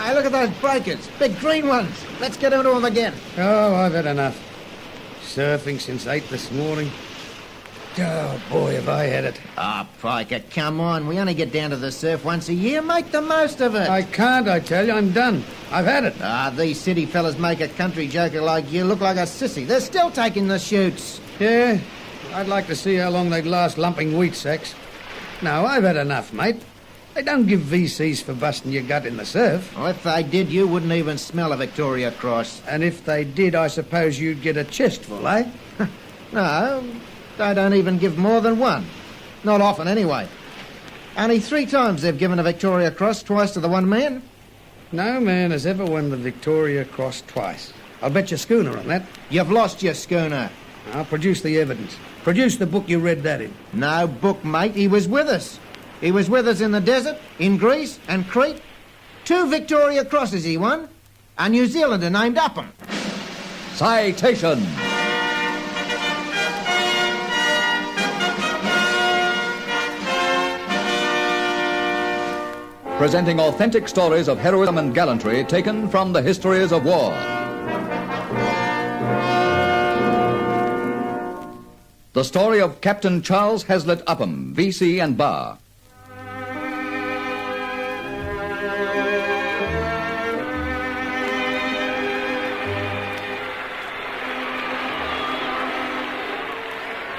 Hey, look at those breakers. Big green ones. Let's get into them again. Oh, I've had enough. Surfing since 8 this morning. Oh, boy, have I had it. Ah, Piker, come on. We only get down to the surf once a year. Make the most of it. I can't, I tell you. I'm done. I've had it. Ah, these city fellas make a country joker like you look like a sissy. They're still taking the shoots. Yeah, I'd like to see how long they'd last lumping wheat sacks. No, I've had enough, mate. They don't give VCs for busting your gut in the surf. Well, if they did, you wouldn't even smell a Victoria Cross. And if they did, I suppose you'd get a chestful, eh? No, they don't even give more than one. Not often, anyway. Only 3 times they've given a Victoria Cross, twice to the one man. No man has ever won the Victoria Cross twice. I'll bet your schooner on that. You've lost your schooner. I'll produce the evidence. Produce the book you read that in. No book, mate. He was with us. He was with us in the desert, in Greece and Crete. 2 Victoria Crosses he won. A New Zealander named Uphem. Citation. Presenting authentic stories of heroism and gallantry taken from the histories of war. The story of Captain Charles Hazlitt Uphem, V.C. and Bar.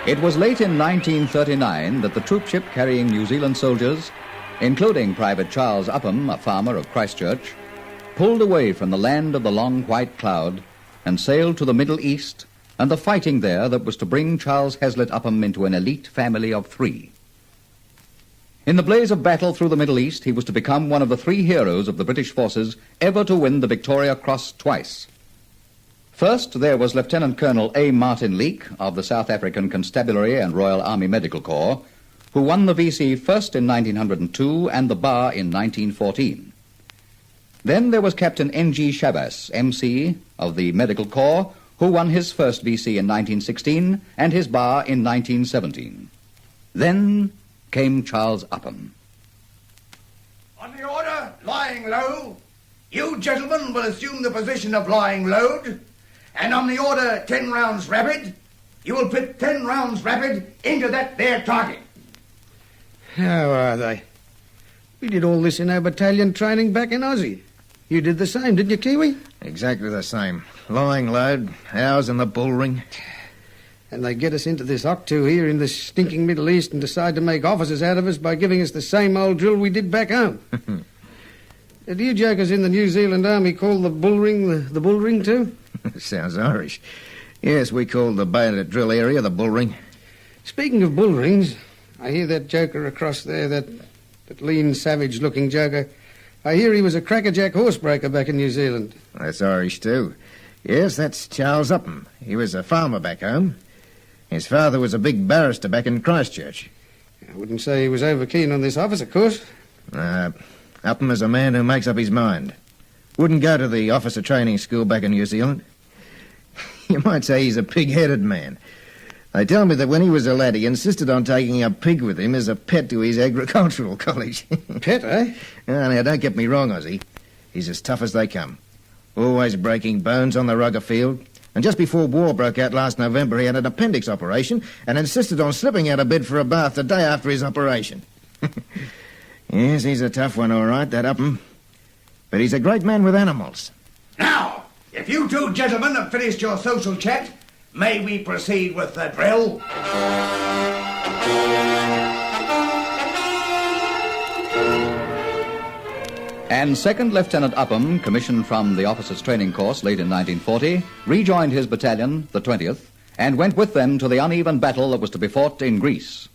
It was late in 1939 that the troop ship carrying New Zealand soldiers, including Private Charles Uphem, a farmer of Christchurch, pulled away from the land of the long white cloud and sailed to the Middle East and the fighting there that was to bring Charles Hazlitt Uphem into an elite family of 3. In the blaze of battle through the Middle East, he was to become one of the 3 heroes of the British forces ever to win the Victoria Cross twice. First, there was Lieutenant Colonel A. Martin Leake of the South African Constabulary and Royal Army Medical Corps, who won the V.C. first in 1902 and the Bar in 1914. Then there was Captain N.G. Shabas, M.C. of the Medical Corps, who won his first V.C. in 1916 and his Bar in 1917. Then came Charles Uphem. On the order, lying low, you gentlemen will assume the position of lying load, and on the order 10 rounds rapid, you will put 10 rounds rapid into that there target. How are they? We did all this in our battalion training back in Aussie. You did the same, didn't you, Kiwi? Exactly the same. Lying load, ours in the bull ring. And they get us into this octo here in this stinking Middle East and decide to make officers out of us by giving us the same old drill we did back home. Do you jokers in the New Zealand Army call the bull ring the bull ring too? Sounds Irish. Yes, we call the bayonet drill area the bull ring. Speaking of bull rings, I hear that joker across there, that lean, savage-looking joker. I hear he was a crackerjack horsebreaker back in New Zealand. That's Irish too. Yes, that's Charles Uphem. He was a farmer back home. His father was a big barrister back in Christchurch. I wouldn't say he was over keen on this office, of course. Uphem is a man who makes up his mind. Wouldn't go to the officer training school back in New Zealand. You might say he's a pig-headed man. They tell me that when he was a lad, he insisted on taking a pig with him as a pet to his agricultural college. Pet, eh? Now, don't get me wrong, Ozzy. He's as tough as they come. Always breaking bones on the rugger field. And just before war broke out last November, he had an appendix operation and insisted on slipping out of bed for a bath the day after his operation. Yes, he's a tough one, all right, that Uphem. But he's a great man with animals. Now, if you 2 gentlemen have finished your social chat, may we proceed with the drill? And Second Lieutenant Uphem, commissioned from the Officers' Training Course late in 1940, rejoined his battalion, the 20th, and went with them to the uneven battle that was to be fought in Greece.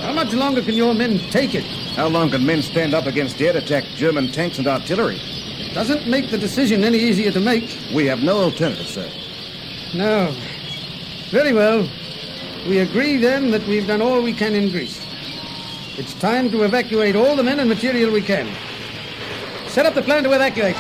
How much longer can your men take it? How long can men stand up against air-attack German tanks and artillery? It doesn't make the decision any easier to make. We have no alternative, sir. No. Very well. We agree then that we've done all we can in Greece. It's time to evacuate all the men and material we can. Set up the plan to evacuate.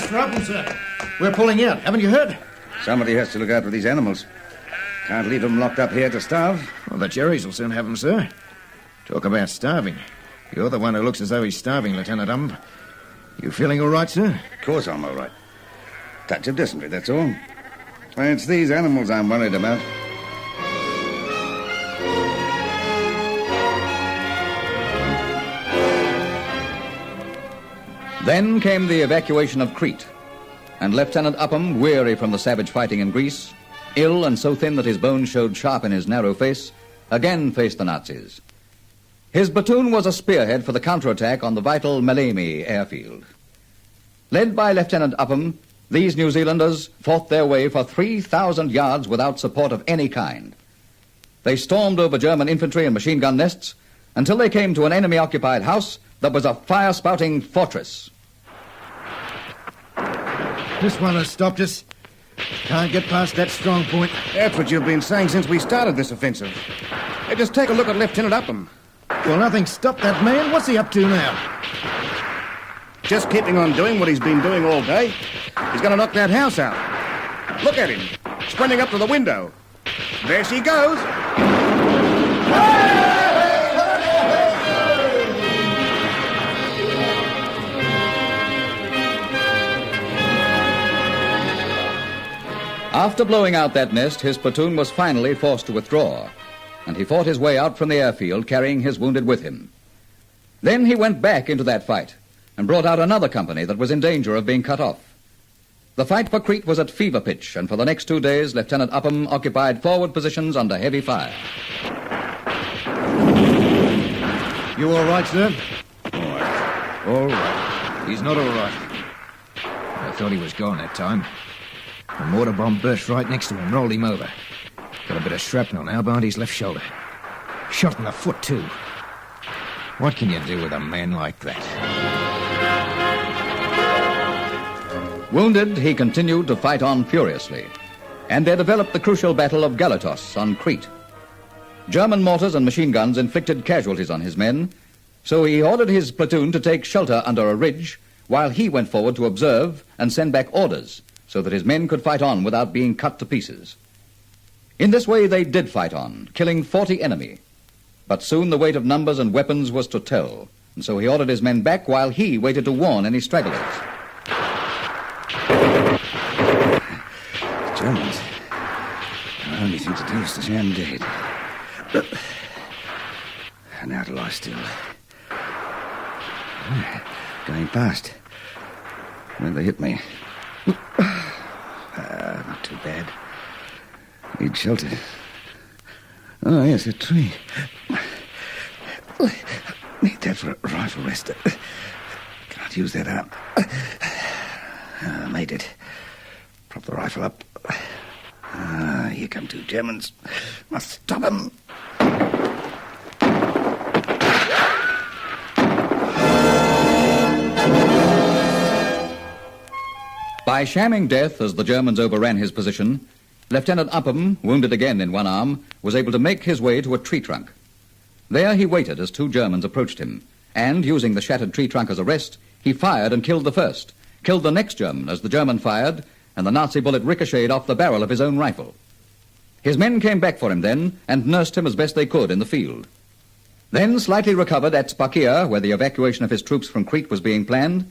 Mr. Upham, sir. We're pulling out. Haven't you heard? Somebody has to look out for these animals. Can't leave them locked up here to starve. Well, the Jerrys will soon have them, sir. Talk about starving. You're the one who looks as though he's starving, Lieutenant Upham. You feeling all right, sir? Of course I'm all right. Touch of dysentery, that's all. It's these animals I'm worried about. Then came the evacuation of Crete, and Lieutenant Upham, weary from the savage fighting in Greece, ill and so thin that his bones showed sharp in his narrow face, again faced the Nazis. His platoon was a spearhead for the counterattack on the vital Malemi airfield. Led by Lieutenant Upham, these New Zealanders fought their way for 3,000 yards without support of any kind. They stormed over German infantry and machine gun nests until they came to an enemy-occupied house that was a fire-spouting fortress. This one has stopped us. Can't get past that strong point. That's what you've been saying since we started this offensive. Hey, just take a look at Lieutenant Upham. Well, nothing stopped that man. What's he up to now? Just keeping on doing what he's been doing all day. He's going to knock that house out. Look at him, sprinting up to the window. There she goes. After blowing out that nest, his platoon was finally forced to withdraw, and he fought his way out from the airfield carrying his wounded with him. Then he went back into that fight and brought out another company that was in danger of being cut off. The fight for Crete was at fever pitch, and for the next 2 days, Lieutenant Upham occupied forward positions under heavy fire. You all right, sir? All right. All right. He's not all right. I thought he was gone that time. A mortar bomb burst right next to him, rolled him over. Got a bit of shrapnel now behind his left shoulder. Shot in the foot, too. What can you do with a man like that? Wounded, he continued to fight on furiously, and there developed the crucial Battle of Galatos on Crete. German mortars and machine guns inflicted casualties on his men, so he ordered his platoon to take shelter under a ridge while he went forward to observe and send back orders so that his men could fight on without being cut to pieces. In this way they did fight on, killing 40 enemy. But soon the weight of numbers and weapons was to tell, and so he ordered his men back while he waited to warn any stragglers. Germans. The only thing to do is to jam dead. Now to lie still. Going past. When they hit me. Not too bad. Need shelter. Oh, yes, a tree. Need that for a rifle rest. Can't use that arm. Made it. Prop the rifle up. Here come 2 Germans. Must stop them. By shamming death as the Germans overran his position, Lieutenant Upham, wounded again in one arm, was able to make his way to a tree trunk. There he waited as 2 Germans approached him, and, using the shattered tree trunk as a rest, he fired and killed the first, killed the next German as the German fired, and the Nazi bullet ricocheted off the barrel of his own rifle. His men came back for him then and nursed him as best they could in the field. Then, slightly recovered at Spakia, where the evacuation of his troops from Crete was being planned,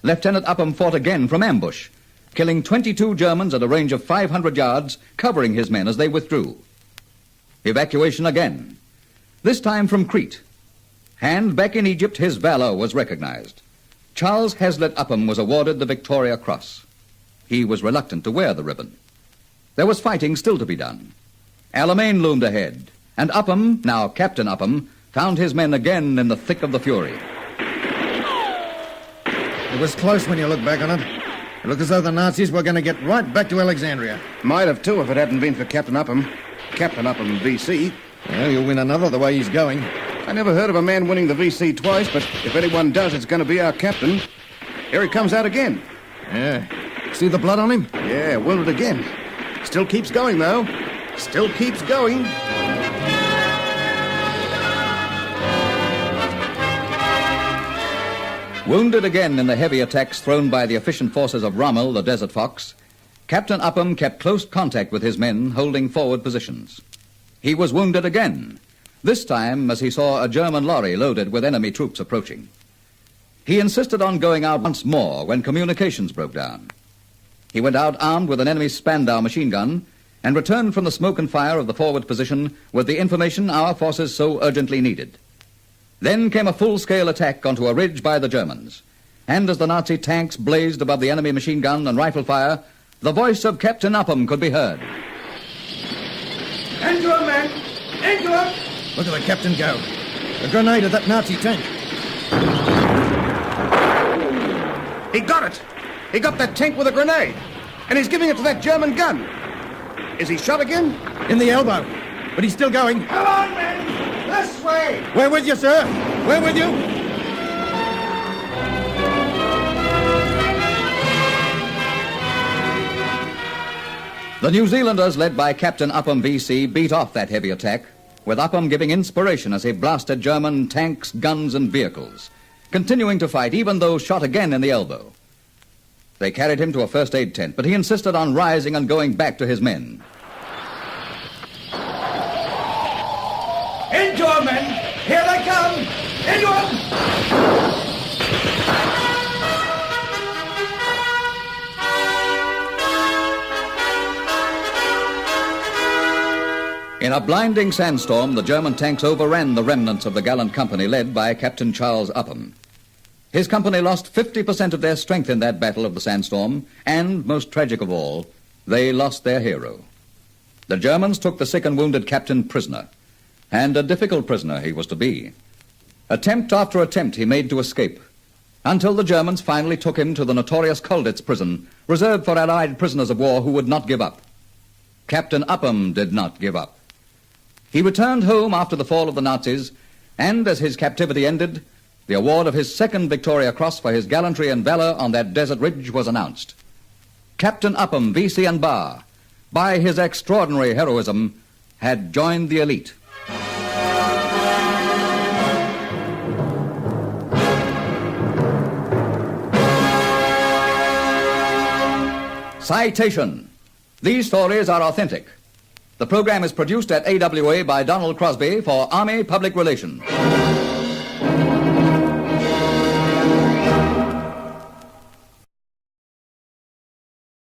Lieutenant Upham fought again from ambush, killing 22 Germans at a range of 500 yards, covering his men as they withdrew. Evacuation again, this time from Crete. And back in Egypt, his valor was recognized. Charles Hazlitt Upham was awarded the Victoria Cross. He was reluctant to wear the ribbon. There was fighting still to be done. Alamein loomed ahead, and Upham, now Captain Upham, found his men again in the thick of the fury. It was close when you look back on it. It looked as though the Nazis were going to get right back to Alexandria. Might have, too, if it hadn't been for Captain Upham. Captain Upham, VC. Well, you'll win another the way he's going. I never heard of a man winning the VC twice, but if anyone does, it's going to be our captain. Here he comes out again. Yeah. See the blood on him? Yeah, wounded again. Still keeps going, though. Still keeps going. Wounded again in the heavy attacks thrown by the efficient forces of Rommel, the Desert Fox, Captain Upham kept close contact with his men holding forward positions. He was wounded again, this time as he saw a German lorry loaded with enemy troops approaching. He insisted on going out once more when communications broke down. He went out armed with an enemy Spandau machine gun and returned from the smoke and fire of the forward position with the information our forces so urgently needed. Then came a full-scale attack onto a ridge by the Germans, and as the Nazi tanks blazed above the enemy machine gun and rifle fire, the voice of Captain Upham could be heard. Into him, men! Into him! Look at the captain go. A grenade at that Nazi tank. He got it. He got that tank with a grenade. And he's giving it to that German gun. Is he shot again? In the elbow. But he's still going. Come on, men! This way! We're with you, sir. We're with you. The New Zealanders, led by Captain Upham VC, beat off that heavy attack, with Upham giving inspiration as he blasted German tanks, guns, and vehicles, continuing to fight even though shot again in the elbow. They carried him to a first aid tent, but he insisted on rising and going back to his men. Into him, men! Here they come! Into him! In a blinding sandstorm, the German tanks overran the remnants of the gallant company led by Captain Charles Upham. His company lost 50% of their strength in that battle of the sandstorm, and, most tragic of all, they lost their hero. The Germans took the sick and wounded captain prisoner, and a difficult prisoner he was to be. Attempt after attempt he made to escape, until the Germans finally took him to the notorious Colditz prison, reserved for Allied prisoners of war who would not give up. Captain Upham did not give up. He returned home after the fall of the Nazis, and as his captivity ended, the award of his second Victoria Cross for his gallantry and valor on that desert ridge was announced. Captain Upham, V.C. and Bar, by his extraordinary heroism, had joined the elite. Citation. These stories are authentic. The program is produced at AWA by Donald Crosby for Army Public Relations.